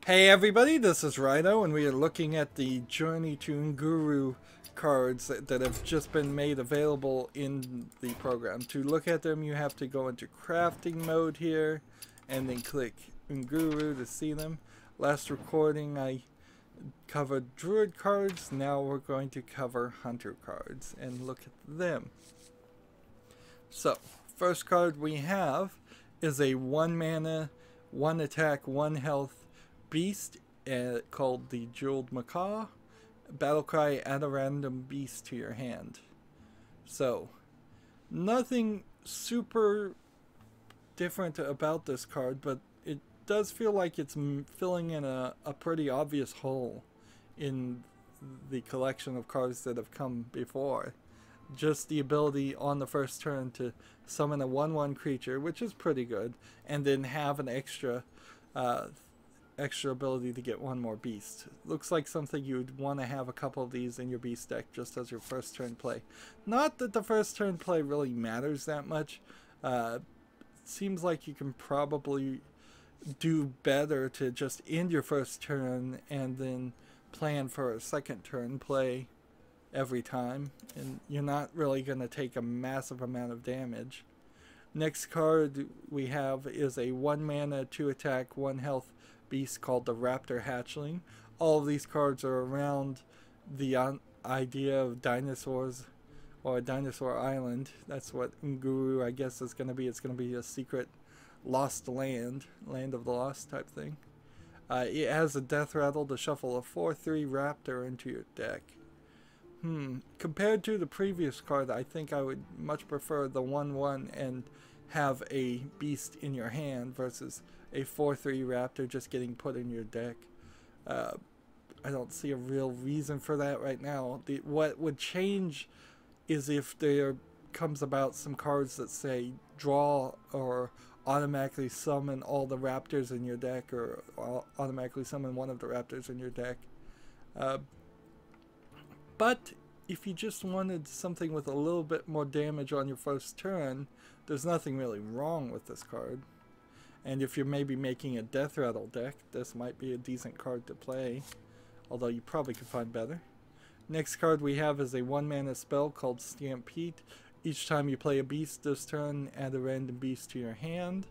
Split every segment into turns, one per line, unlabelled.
Hey everybody, this is Rydo, and we are looking at the Journey to Unguru cards that have just been made available in the program. To look at them, you have to go into crafting mode here, and then click Unguru to see them. Last recording I covered Druid cards, now we're going to cover Hunter cards, and look at them. So, first card we have is a 1 mana, 1 attack, 1 health beast called the Jeweled Macaw. Battlecry, add a random beast to your hand. So, nothing super different about this card, but it does feel like it's filling in a pretty obvious hole in the collection of cards that have come before. Just the ability on the first turn to summon a 1/1 creature, which is pretty good, and then have an extra ability to get one more beast. Looks like something you'd want to have a couple of these in your beast deck just as your first turn play. Not that the first turn play really matters that much. Seems like you can probably do better to just end your first turn and then plan for a second turn play every time, and you're not really going to take a massive amount of damage. Next card we have is a 1 mana, 2 attack, 1 health beast called the Raptor Hatchling. All of these cards are around the idea of dinosaurs or a dinosaur island. That's what Unguru I guess is going to be. It's going to be a secret lost land of the lost type thing. It has a Deathrattle to shuffle a 4/3 Raptor into your deck. Compared to the previous card, I think I would much prefer the 1/1 and have a beast in your hand versus a 4/3 Raptor just getting put in your deck. I don't see a real reason for that right now. What would change is if there comes about some cards that say draw or automatically summon all the Raptors in your deck, or automatically summon one of the Raptors in your deck. But if you just wanted something with a little bit more damage on your first turn, there's nothing really wrong with this card. And if you're maybe making a Deathrattle deck, this might be a decent card to play, although you probably could find better. Next card we have is a 1 mana spell called Stampede. Each time you play a beast this turn, add a random beast to your hand.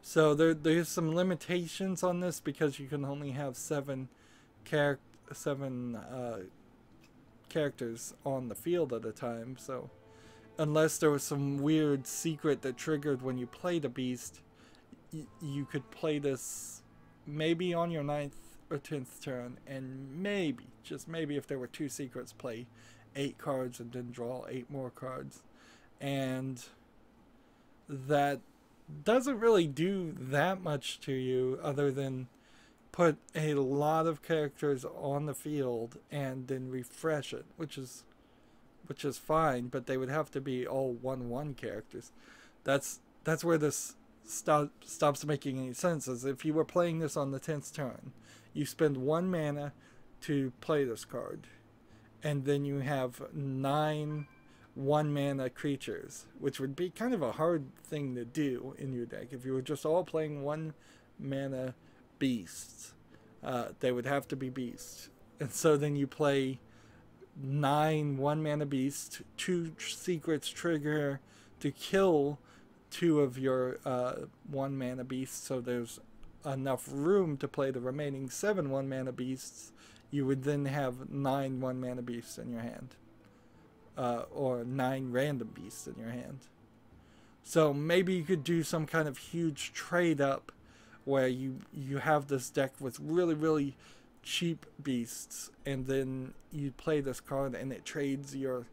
So there's some limitations on this because you can only have 7 characters on the field at a time. So unless there was some weird secret that triggered when you played a beast, you could play this maybe on your 9th or 10th turn, and maybe, just maybe if there were 2 secrets, play 8 cards and then draw 8 more cards. And that doesn't really do that much to you other than put a lot of characters on the field and then refresh it, which is fine, but they would have to be all 1/1 characters. That's where this stops making any sense. Is if you were playing this on the 10th turn, you spend 1 mana to play this card, and then you have 9 1 mana creatures, which would be kind of a hard thing to do in your deck. If you were just all playing 1 mana beasts, they would have to be beasts, and so then you play 9 1 mana beasts, 2 secrets trigger to kill 2 of your 1 mana beasts, so there's enough room to play the remaining 7 1 mana beasts. You would then have 9 1 mana beasts in your hand, or 9 random beasts in your hand. So maybe you could do some kind of huge trade up where you have this deck with really cheap beasts, and then you play this card and it trades your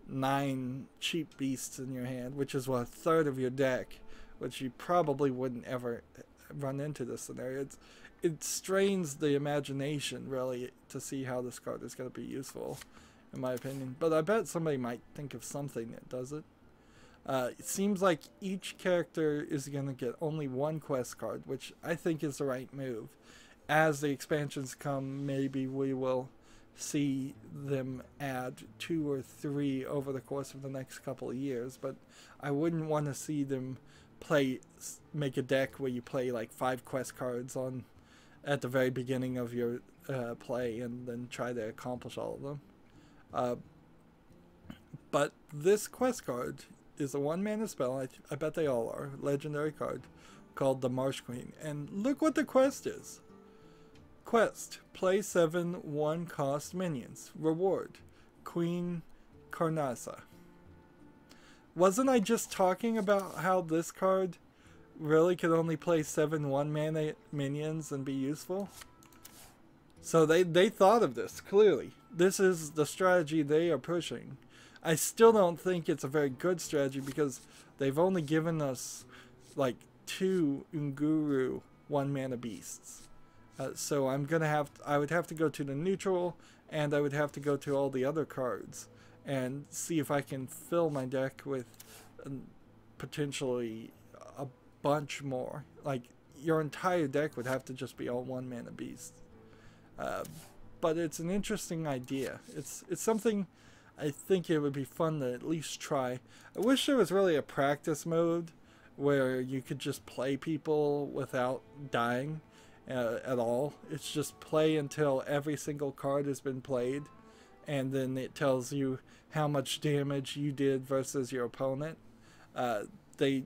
9 cheap beasts in your hand, which is 1/3 of your deck, which you probably wouldn't ever run into this scenario. It strains the imagination really to see how this card is going to be useful, in my opinion. But I bet somebody might think of something that does it. It seems like each character is going to get only 1 quest card, which I think is the right move. As the expansions come, maybe we will see them add 2 or 3 over the course of the next couple of years, but I wouldn't want to see them make a deck where you play like 5 quest cards on at the very beginning of your play, and then try to accomplish all of them. But this quest card is a 1-mana spell. I bet they all are. Legendary card called the Marsh Queen. And look what the quest is. Quest: play 7 1-cost minions. Reward: Queen Carnassa. Wasn't I just talking about how this card really could only play 7 1-mana minions and be useful? So they thought of this, clearly. This is the strategy they are pushing. I still don't think it's a very good strategy because they've only given us like 2 Unguru 1-mana beasts. So I would have to go to the neutral, and I would have to go to all the other cards and see if I can fill my deck with potentially a bunch more. Like, your entire deck would have to just be all 1-mana beasts. But it's an interesting idea. It's something I think it would be fun to at least try. I wish there was really a practice mode where you could just play people without dying at all. It's just play until every single card has been played, and then it tells you how much damage you did versus your opponent. They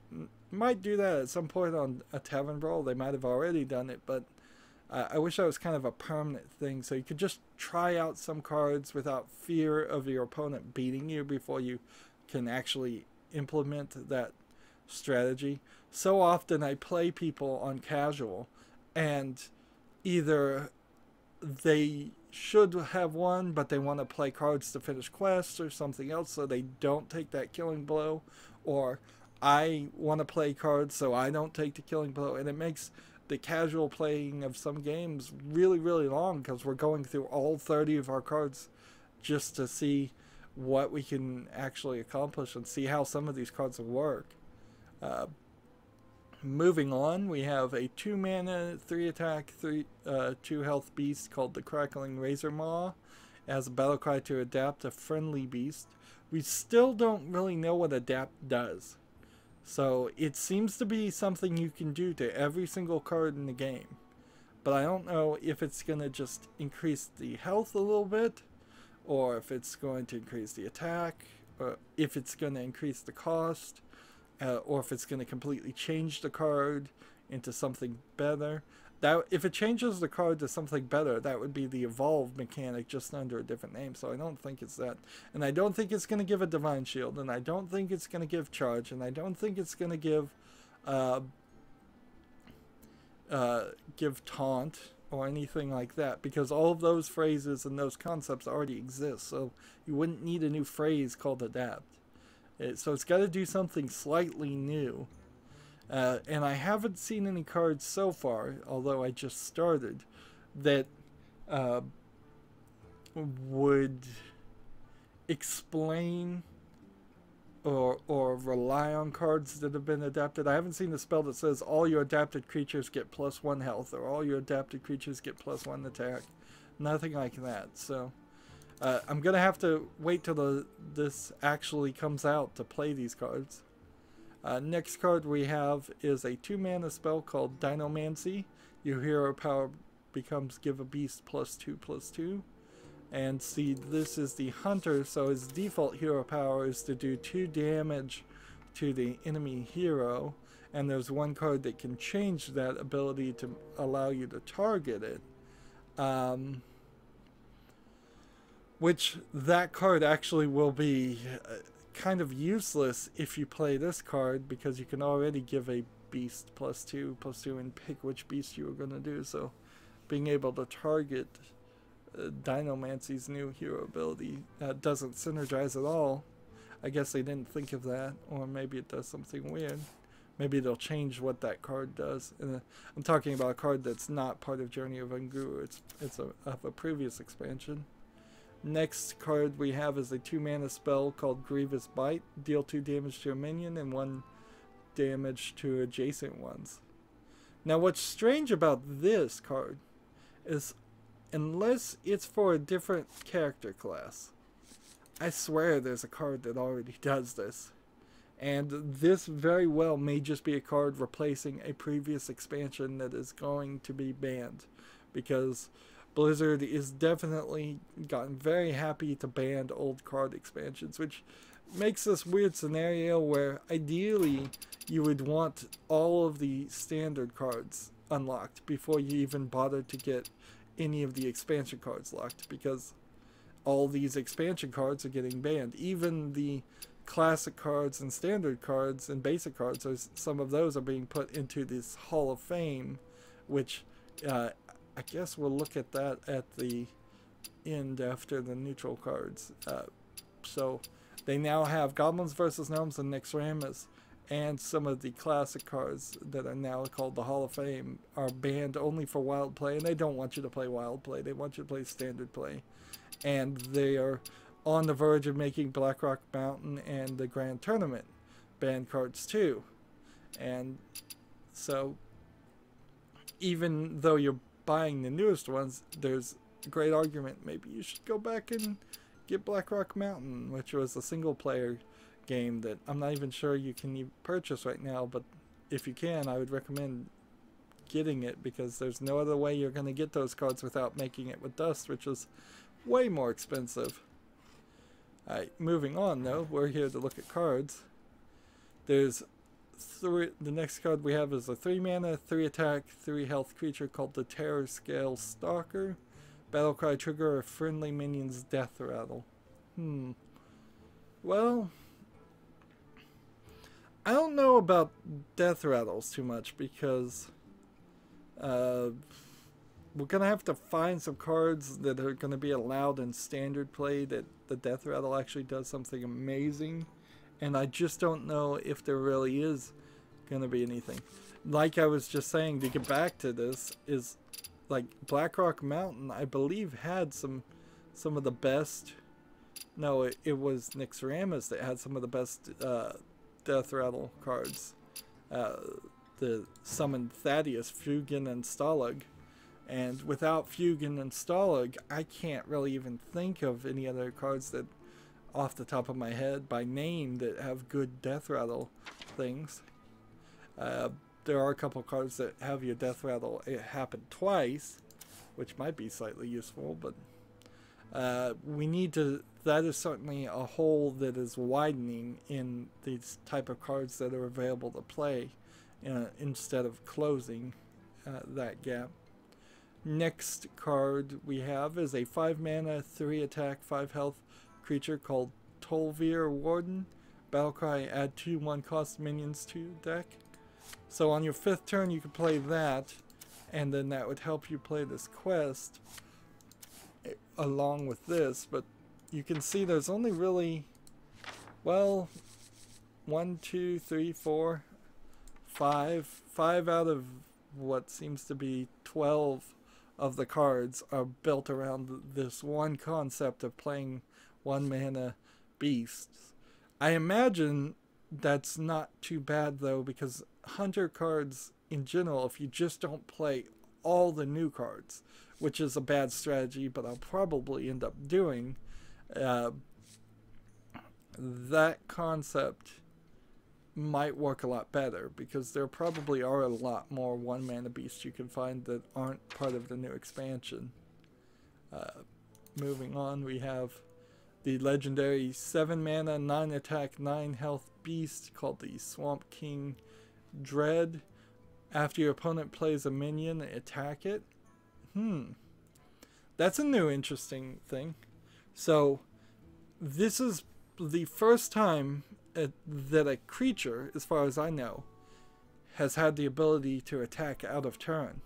might do that at some point on a Tavern Brawl. They might have already done it, but I wish that was kind of a permanent thing, so you could just try out some cards without fear of your opponent beating you before you can actually implement that strategy. So often I play people on casual, and either they should have won, but they want to play cards to finish quests or something else, so they don't take that killing blow, or I want to play cards so I don't take the killing blow, and it makes the casual playing of some games really, really long because we're going through all 30 of our cards just to see what we can actually accomplish and see how some of these cards will work. Moving on, we have a 2-mana, 3-attack, 2 health beast called the Crackling Razor Maw. It has a Battlecry to adapt a friendly beast. We still don't really know what adapt does. So it seems to be something you can do to every single card in the game. But I don't know if it's going to just increase the health a little bit, or if it's going to increase the attack, or if it's going to increase the cost, or if it's going to completely change the card into something better. That if it changes the card to something better, that would be the evolved mechanic just under a different name. So I don't think it's that. And I don't think it's going to give a Divine Shield, and I don't think it's going to give Charge, and I don't think it's going to give Taunt or anything like that, because all of those phrases and those concepts already exist. So you wouldn't need a new phrase called Adapt. So it's got to do something slightly new. And I haven't seen any cards so far, although I just started, that would explain or rely on cards that have been adapted. I haven't seen a spell that says all your adapted creatures get +1 health, or all your adapted creatures get +1 attack. Nothing like that. So I'm going to have to wait till this actually comes out to play these cards. Next card we have is a 2-mana spell called Dinomancy. Your hero power becomes give a beast +2/+2. And see, this is the hunter, so his default hero power is to do 2 damage to the enemy hero. And there's one card that can change that ability to allow you to target it. Which that card actually will be kind of useless if you play this card, because you can already give a beast +2/+2 and pick which beast you were going to do. So being able to target Dinomancy's new hero ability doesn't synergize at all. I guess they didn't think of that, or maybe it does something weird. Maybe they'll change what that card does. And I'm talking about a card that's not part of Journey of Unguru. It's of a previous expansion. Next card we have is a 2-mana spell called Grievous Bite. Deal 2 damage to a minion and 1 damage to adjacent ones. Now what's strange about this card is, unless it's for a different character class, I swear there's a card that already does this. And this very well may just be a card replacing a previous expansion that is going to be banned, because Blizzard is definitely gotten very happy to ban old card expansions, which makes this weird scenario where ideally you would want all of the standard cards unlocked before you even bother to get any of the expansion cards locked, because all these expansion cards are getting banned. Even the classic cards and standard cards and basic cards, some of those are being put into this Hall of Fame, which I guess we'll look at that at the end after the neutral cards. So they now have Goblins vs. Gnomes and Nyxramas, and some of the classic cards that are now called the Hall of Fame are banned only for wild play, and they don't want you to play wild play. They want you to play standard play. And they are on the verge of making Blackrock Mountain and the Grand Tournament ban cards too. And so even though you're buying the newest ones, there's a great argument maybe you should go back and get Blackrock Mountain, which was a single player game that I'm not even sure you can purchase right now, but if you can, I would recommend getting it, because there's no other way you're going to get those cards without making it with Dust, which is way more expensive. Alright, moving on though, we're here to look at cards. There's the next card we have is a 3 mana, 3 attack, 3 health creature called the Terror Scale Stalker. Battlecry, trigger a friendly minion's Deathrattle. Well, I don't know about Deathrattles too much, because we're going to have to find some cards that are going to be allowed in standard play that the Deathrattle actually does something amazing. And I just don't know if there really is going to be anything. Like I was just saying, to get back to this, is like Blackrock Mountain, I believe, had some of the best... No, it was Nyxramas that had some of the best Deathrattle cards. The summoned Thaddeus, Fugan, and Stalag. And without Fugan and Stalag, I can't really even think of any other cards that, off the top of my head, by name, that have good Deathrattle things. There are a couple cards that have your Deathrattle happen twice, which might be slightly useful, but we need to... That is certainly a hole that is widening in these type of cards that are available to play, instead of closing that gap. Next card we have is a 5 mana, 3 attack, 5 health creature called Tolvir Warden. Battlecry, add 2/1 cost minions to deck. So on your 5th turn you can play that, and then that would help you play this quest along with this, but you can see there's only really, well, 1, 2, 3, 4, 5 out of what seems to be 12 of the cards are built around this one concept of playing 1 mana beasts. I imagine that's not too bad though, because hunter cards in general, if you just don't play all the new cards, which is a bad strategy, but I'll probably end up doing, that concept might work a lot better, because there probably are a lot more 1 mana beasts you can find that aren't part of the new expansion. Moving on, we have the legendary 7 mana, 9 attack, 9 health beast called the Swamp King Dread. After your opponent plays a minion, attack it. That's a new interesting thing. So this is the first time that a creature, as far as I know, has had the ability to attack out of turn.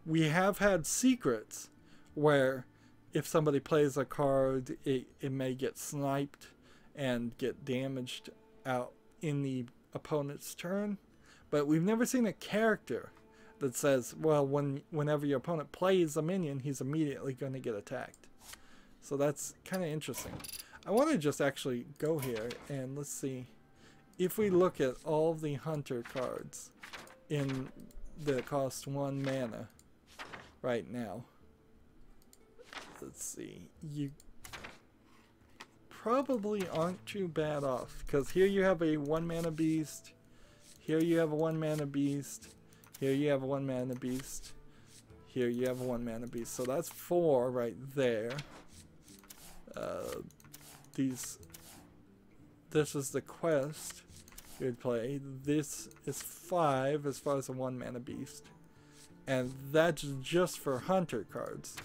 We have had secrets where if somebody plays a card, it may get sniped and get damaged out in the opponent's turn. But we've never seen a character that says, well, whenever your opponent plays a minion, he's immediately going to get attacked. So that's kind of interesting. I want to just actually go here and let's see if we look at all the hunter cards in that cost 1 mana right now. Let's see. You probably aren't too bad off, because here you have a 1-mana beast, here you have a 1-mana beast, here you have a 1-mana beast, here you have a 1-mana beast. So that's 4 right there. This is the quest you would play. This is 5 as far as a 1-mana beast. And that's just for hunter cards.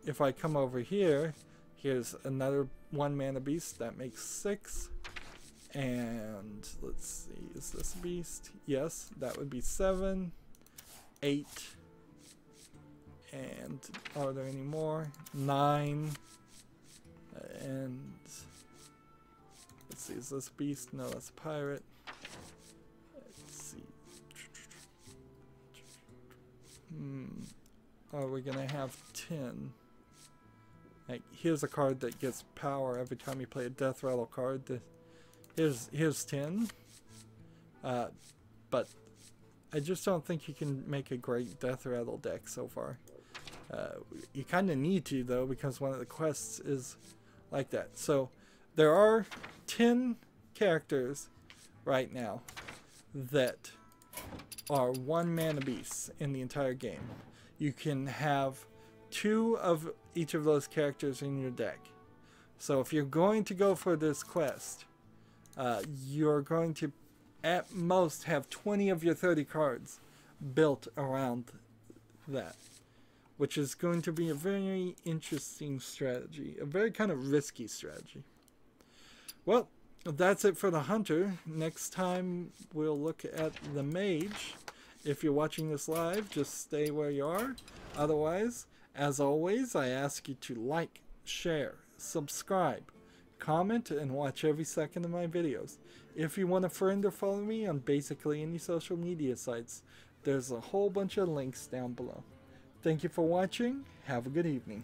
If I come over here, here's another 1-mana beast. That makes 6. And let's see, is this a beast? Yes, that would be 7, 8. And are there any more? 9. And let's see, is this a beast? No, that's a pirate. Let's see. Are we gonna have 10? Like, here's a card that gets power every time you play a Deathrattle card. Here's 10. But I just don't think you can make a great Deathrattle deck so far. You kind of need to, though, because one of the quests is like that. So there are 10 characters right now that are 1-mana beasts in the entire game. You can have 2 of each of those characters in your deck. So if you're going to go for this quest, you're going to at most have 20 of your 30 cards built around that, which is going to be a very interesting strategy, a very kind of risky strategy. Well, that's it for the hunter. Next time we'll look at the mage. If you're watching this live, just stay where you are. Otherwise, as always, I ask you to like, share, subscribe, comment, and watch every second of my videos. If you want to friend or follow me on basically any social media sites, there's a whole bunch of links down below. Thank you for watching. Have a good evening.